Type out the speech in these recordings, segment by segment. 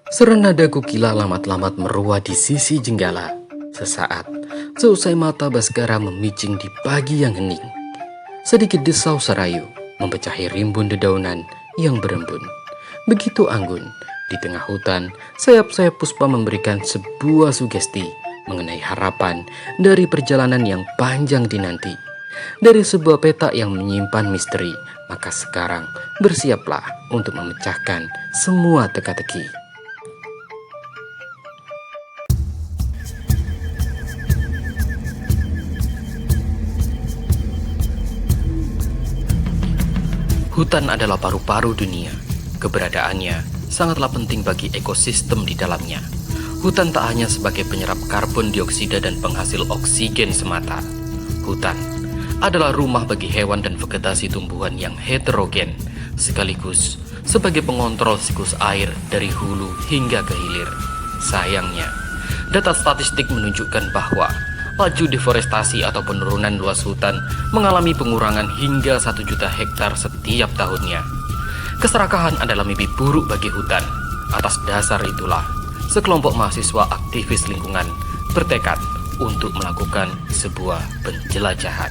Serenada kukila lamat-lamat merua di sisi jenggala. Sesaat, seusai mata Baskara memicing di pagi yang hening. Sedikit desau serayu mempecahi rimbun dedaunan yang berembun. Begitu anggun, di tengah hutan, sayap-sayap puspa memberikan sebuah sugesti mengenai harapan dari perjalanan yang panjang dinanti. Dari sebuah peta yang menyimpan misteri, maka sekarang bersiaplah untuk memecahkan semua teka-teki. Hutan adalah paru-paru dunia. Keberadaannya sangatlah penting bagi ekosistem di dalamnya. Hutan tak hanya sebagai penyerap karbon dioksida dan penghasil oksigen semata. Hutan adalah rumah bagi hewan dan vegetasi tumbuhan yang heterogen, sekaligus sebagai pengontrol siklus air dari hulu hingga ke hilir. Sayangnya, data statistik menunjukkan bahwa laju deforestasi atau penurunan luas hutan mengalami pengurangan hingga 1 juta hektar setiap tahunnya. Keserakahan adalah mimpi buruk bagi hutan. Atas dasar itulah, sekelompok mahasiswa aktivis lingkungan bertekad untuk melakukan sebuah penjelajahan.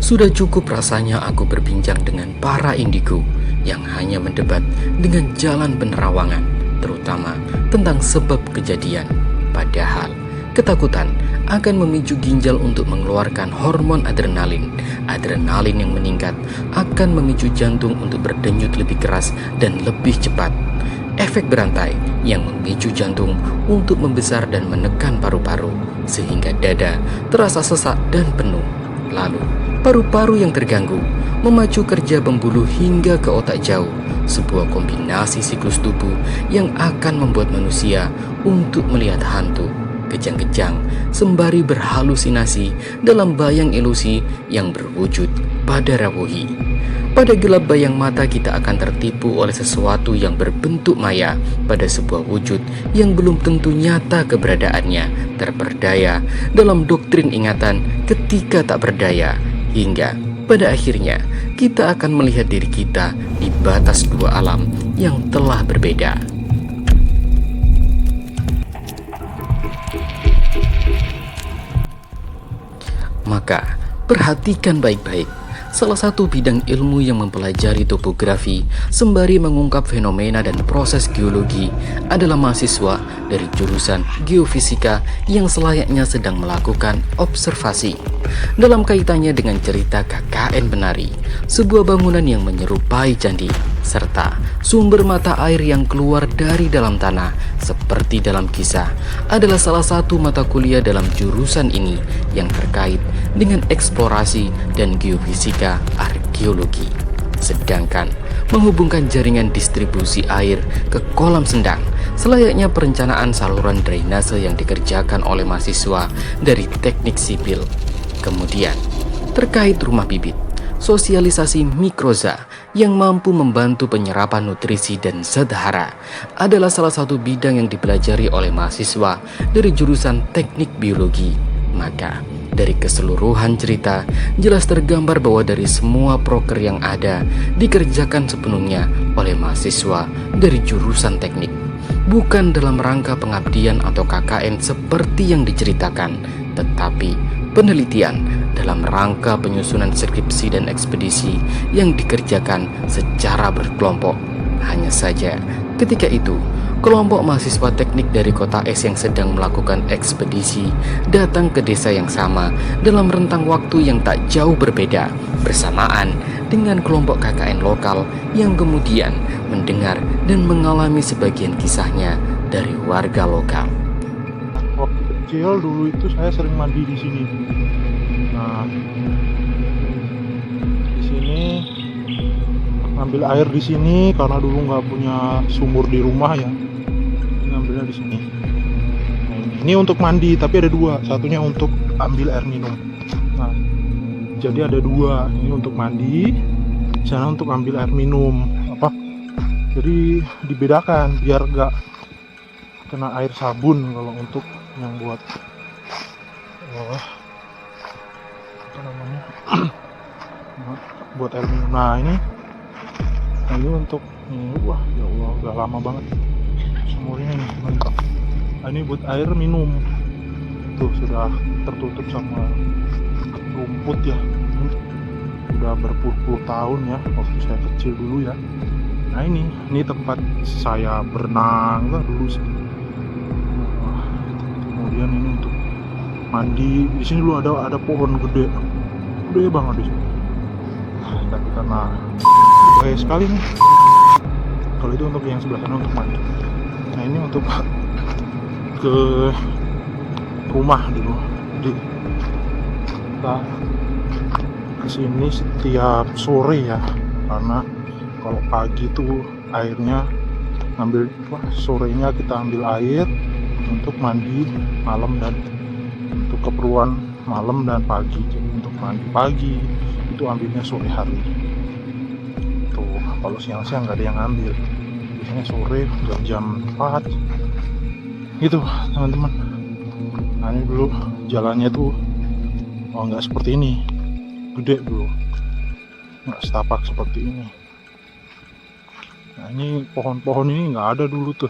Sudah cukup rasanya aku berbincang dengan para indigo yang hanya mendebat dengan jalan penerawangan, terutama tentang sebab kejadian. Padahal, ketakutan akan memicu ginjal untuk mengeluarkan hormon adrenalin. Adrenalin yang meningkat akan memicu jantung untuk berdenyut lebih keras dan lebih cepat. Efek berantai yang memicu jantung untuk membesar dan menekan paru-paru, sehingga dada terasa sesak dan penuh. Lalu, paru-paru yang terganggu memacu kerja pembuluh hingga ke otak jauh, sebuah kombinasi siklus tubuh yang akan membuat manusia untuk melihat hantu, kejang-kejang sembari berhalusinasi dalam bayang ilusi yang berwujud pada rawuhi. Pada gelap bayang mata kita akan tertipu oleh sesuatu yang berbentuk maya pada sebuah wujud yang belum tentu nyata keberadaannya, terperdaya dalam doktrin ingatan ketika tak berdaya, hingga pada akhirnya kita akan melihat diri kita di batas dua alam yang telah berbeda. Maka perhatikan baik-baik. Salah satu bidang ilmu yang mempelajari topografi sembari mengungkap fenomena dan proses geologi adalah mahasiswa dari jurusan geofisika yang selayaknya sedang melakukan observasi. Dalam kaitannya dengan cerita KKN Penari, sebuah bangunan yang menyerupai candi, serta sumber mata air yang keluar dari dalam tanah seperti dalam kisah, adalah salah satu mata kuliah dalam jurusan ini yang terkait dengan eksplorasi dan geofisika arkeologi. Sedangkan menghubungkan jaringan distribusi air ke kolam sendang selayaknya perencanaan saluran drainase yang dikerjakan oleh mahasiswa dari teknik sipil. Kemudian terkait rumah bibit, sosialisasi mikroza yang mampu membantu penyerapan nutrisi dan zat hara adalah salah satu bidang yang dipelajari oleh mahasiswa dari jurusan teknik biologi. Maka dari keseluruhan cerita, jelas tergambar bahwa dari semua proker yang ada dikerjakan sepenuhnya oleh mahasiswa dari jurusan teknik, bukan dalam rangka pengabdian atau KKN seperti yang diceritakan, tetapi penelitian dalam rangka penyusunan skripsi dan ekspedisi yang dikerjakan secara berkelompok. Hanya saja, ketika itu kelompok mahasiswa teknik dari kota S yang sedang melakukan ekspedisi datang ke desa yang sama dalam rentang waktu yang tak jauh berbeda, bersamaan dengan kelompok KKN lokal yang kemudian mendengar dan mengalami sebagian kisahnya dari warga lokal. Waktu kecil dulu itu saya sering mandi di sini. Nah, di sini ngambil air di sini karena dulu nggak punya sumur di rumah ya. Jadi ngambilnya di sini. Nah, ini untuk mandi, tapi ada dua. Satunya untuk ambil air minum. Nah, jadi ada dua. Ini untuk mandi, sana untuk ambil air minum. Jadi dibedakan biar nggak kena air sabun kalau untuk yang buat apa namanya buat air minum. Nah ini untuk wah ya Allah udah lama banget sumurnya ini mantap. Nah, ini buat air minum tuh sudah tertutup sama rumput ya, udah berpuluh-puluh tahun ya waktu saya kecil dulu ya. Nah ini tempat saya berenang lah dulu sih. Kemudian ini untuk mandi. Di sini dulu ada pohon gede banget di sini. Tapi karena bahaya sekali nih. Kalau itu untuk yang sebelah sana untuk mandi. Nah ini untuk ke rumah dulu. Jadi kita kesini setiap sore ya, karena kalau pagi tuh airnya sorenya kita ambil air untuk mandi malam dan untuk keperluan malam dan pagi. Jadi untuk mandi pagi itu ambilnya sore hari. Tuh kalau siang-siang nggak ada yang ambil, biasanya sore jam 4 gitu teman-teman. Nah ini dulu jalannya tuh nggak seperti ini, gede dulu, nggak setapak seperti ini. Nah ini pohon-pohon ini nggak ada dulu tuh.